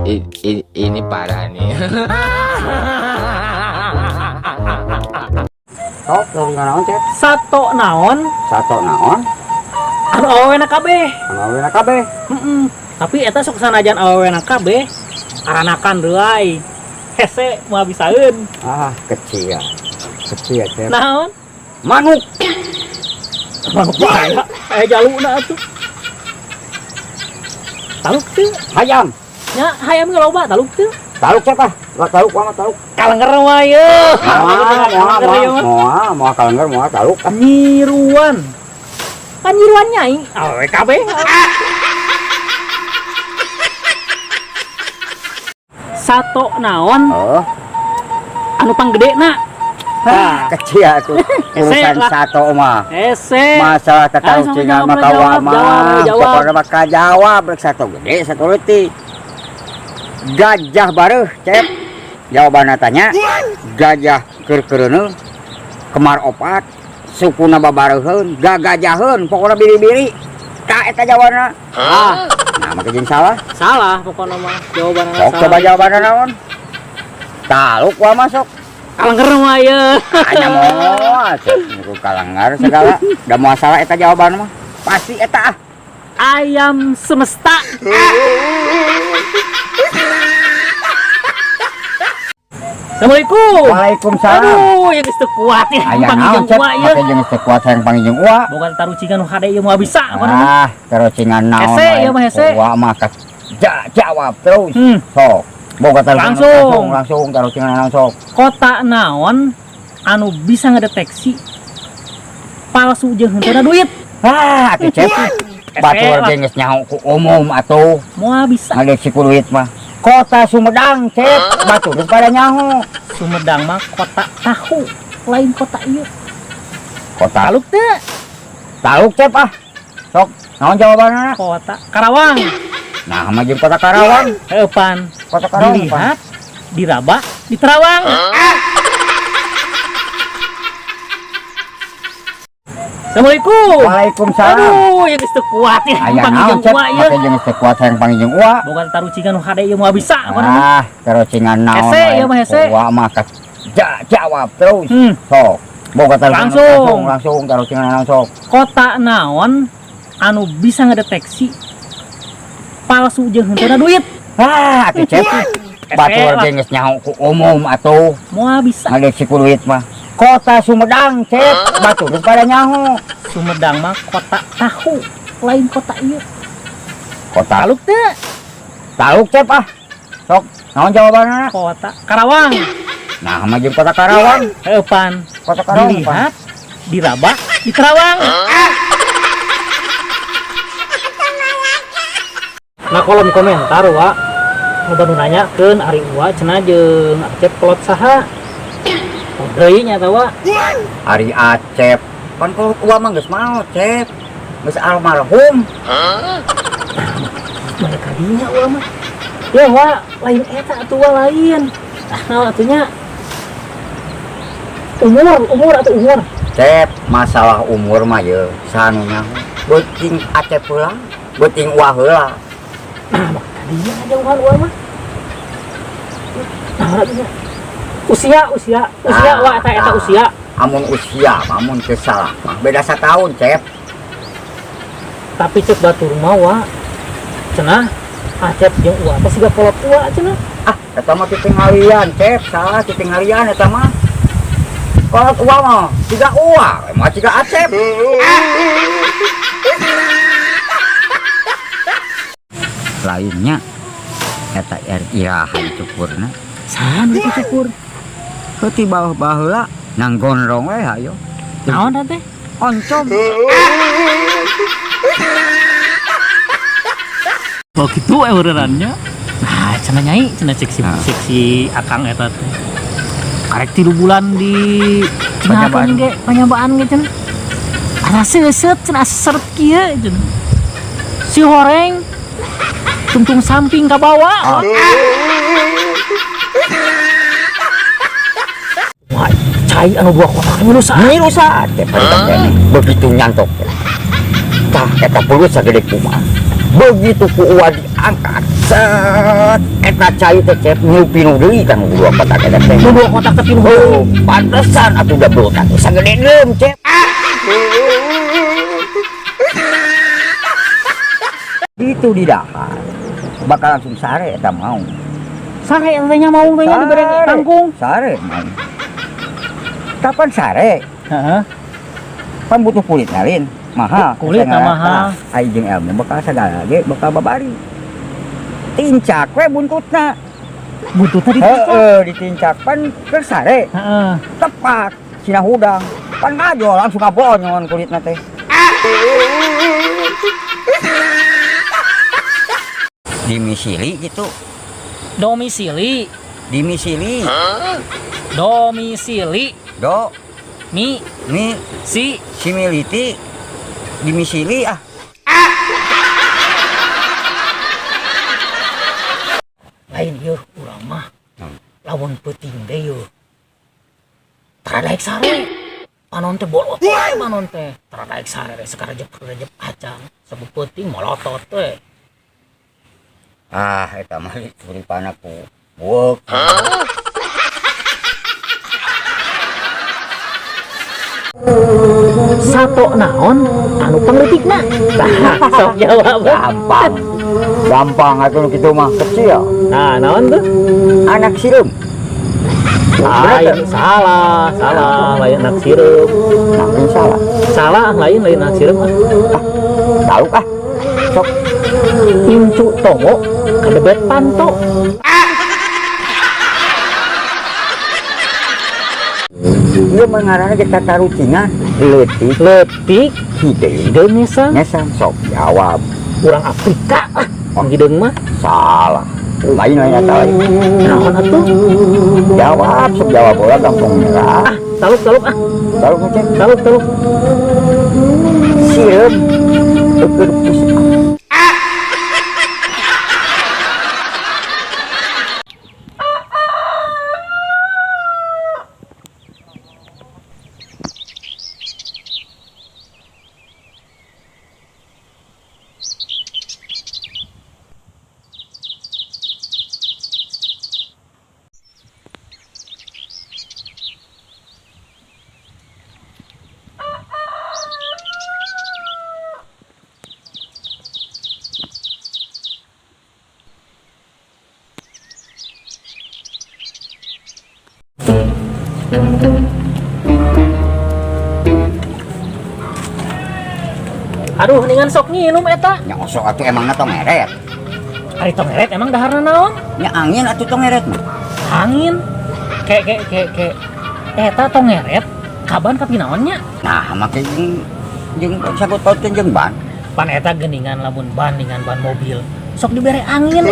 Ini parah nih. Sok, turun ka naon, Cep? Sato naon? Sato naon? Anu awewena kabeh. Anu awena kabeh. Tapi eta sok sanajan awewena kabeh, aranakan reuy. Hese moal bisaeun. Ah, kecil. Kecil, Cep. Naon? Manuk. Manuk aya jaluna atuh. Taluk teu? Hayam. Nya hayam ge loba taluk teu? Taluk, Cep ah. Taluk mah taluk. Kalenger mah ye. Moal kalenger, moal taluk. Nyiruan. Kan nyiruan nyai, awewe kabeh. Sato naon? Oh. Anu panggedena. Kecil atuh. Urusan sato mah. Ese. Masalah katarucingan mah kawa mah. Pokona mah kajawab rek sato gede, sato leutik. Gajah bareuh, Cep. Jawabanna tanya. Gajah keur-keureuneung. Kemar opat. Sukuna babareuheun, gagajaheun, pokona biri-biri. Ka eta jawabanna. Nah, make jeung salah. Salah pokona mah. Jawabanna Sok salah. coba jawabanna naon? Taluk wa masuk. Kalenger mah ye. Hanya moal, Cep. Niku kalangar segala. Da moal salah eta jawaban mah. Pasti eta ah. Ayam semesta. Assalamualaikum. Waalaikumsalam. Aduh, yang geus teu kuat ya. Aya naon, Panggil Cep? uwa ye. Make jeung teu kuat hayang panggil jeung uwa. Boga tarucingan nu hade ieu moal bisa. Tarucingan naon? Hese, ieu mah hese. Uwa mah jawab terus. Sok. Boga langsung tarucingan naon sok. Kota naon anu bisa ngedeteksi palsu jeung henteu duit? Atuh, Cep. Batur ge geus nyaho ku umum atuh. Moal bisa. Ngadeksi ku duit mah. Kota Sumedang, Cep. Batur geus pada nyaho. Sumedang mah kota tahu, lain kota ieu. Kota Taluk teu? Taluk, Cep ah. Sok, naon jawabanna? Kota Karawang. Nah, mah jeung kota Karawang. Heupan. Kota Karawang. Dilihat, diraba, di Terawang. Assalamualaikum. Waalaikumsalam. Aduh, yang geus teu kuat ya. Aya Panggil naon, jeung Cep? uwa ye. Make jeung teu kuat hayang panggil jeung uwa. Boga tarucingan nu hade ieu moal bisa. Tarucingan naon? Hese, ieu mah hese. Uwa mah jawab terus. Sok. Boga langsung tarucingan naon sok. Kota naon anu bisa ngedeteksi palsu jeung henteu duit? Atuh, Cep. Batur ge geus nyaho ku umum atuh. Moal bisa. Ngadeksi ku duit mah. Kota Sumedang, Cep. Batur geus pada nyaho. Sumedang mah kota tahu, lain kota ieu. Kota Taluk teu? Taluk, Cep ah. Sok, naon jawabanna? Kota Karawang. Nah, mah jeung kota Karawang. Heupan. Kota Karawang. Dilihat, diraba, di Terawang. Nah, kolom komentar wa nu nanyakeun ari uwa cenah jeung Acep kolot saha? Deui nya eta wa. Ari Acep. Kan kalau uwa mah geus mau, Cep. Geus almarhum. Mana kadinya uwa mah? Ya wa, lain eta atuh wa lain. Nah, atunya umur atau umur. Cep, masalah umur mah ye sanunya. Beuting Acep heula, beuting uwa heula. Kadinya aja uwa mah. Nah, atunya usia wa eta usia. Amun usia, amun teu salah mah beda satahun, Cep. Tapi cek batur mah wa cenah Acep jeung uwa teh siga kolot tua cenah. Eta mah titingalian, Cep. Salah titingalian eta mah. Kolot uwa mah siga uwa, mah siga Acep. Lainnya eta irahan cukurna. Saan itu cukur? Heuti baheula nang gondrong we hayo. Naon teh? Oncom. Oh gitu benerannya. Nah, cenah nyai, cenah seksi akang eta teh. Karek 3 bulan di Cimacan ge, panyabaan ge cenah. Asa seuseut cenah seret kieu cenah. Si horeng tungtung samping ka bawah. Wah, cai anu 2 kotak rusak. Begitu nyantok. Tah eta belut sagede kumaha. Begitu ku uwa diangkat set eta cai teh cep nyupi nu deui kan dua kotak eta teh. Nu dua kotak teh pinuh. Oh, pantesan atuh dablotan teh sagede deum cep. Itu di Dakar bakal langsung sare eta mau. Sare nya mau teh dibere kangkung. Sare mau. Kapan sare? Heeh. Pan butuh kulit nalin. Mahal. Kulit mahal. Ai jeung elmu bakal sagala ge bakal babari. Tincak we buntutna. Buntutna ditincak. Heeh, ditincak pan keur sare. Heeh. Tepak cina hudang. Pan ngajo langsung kabonyon kulitna teh. Dimisili gitu. Domisili. Dimisili. Domisili. Do Mi si similiti dimisili ah. lain yeuh urang mah. Lamun peuting deui yeuh. Taradaek sare. Panon teh bolot we panon teh. Taradaek sare sakarejep kacang. Sabeu peuting molotot teh. Ah, eta mah uripana ku wok. Sato naon anu pangleutikna? Sok jawab. Gampang atuh kitu mah kecil. Nah, naon tuh? Anak sireum. Lain salah, lain anak sirup. Nah, salah. Salah lain anak sirup. Tahu kah? Sok Incu tomo kadebet panto. Dia mengarana kita tarutingan Letik hideung ngesan. ngesan sok jawab. Urang Afrika hideung mah Salah. Lain eta lain. naon atuh? Jawab, sok jawab bola gampang nyerah. Taluk Tahu ngecek taluk. sireum. Eukeun pusaka. Aduh, ningan sok nginum eta. Nyosok atuh emangna tong ngeret. Ari tongeret emang daharna naon? Nya angin atuh tong ngeret mah. Angin. Ke eta tongeret kaban kapinaonnya? Nah, make jeung sagut pautkeun jeung ban. Pan eta geuningan lamun ban dengan ban mobil. Sok dibere angin.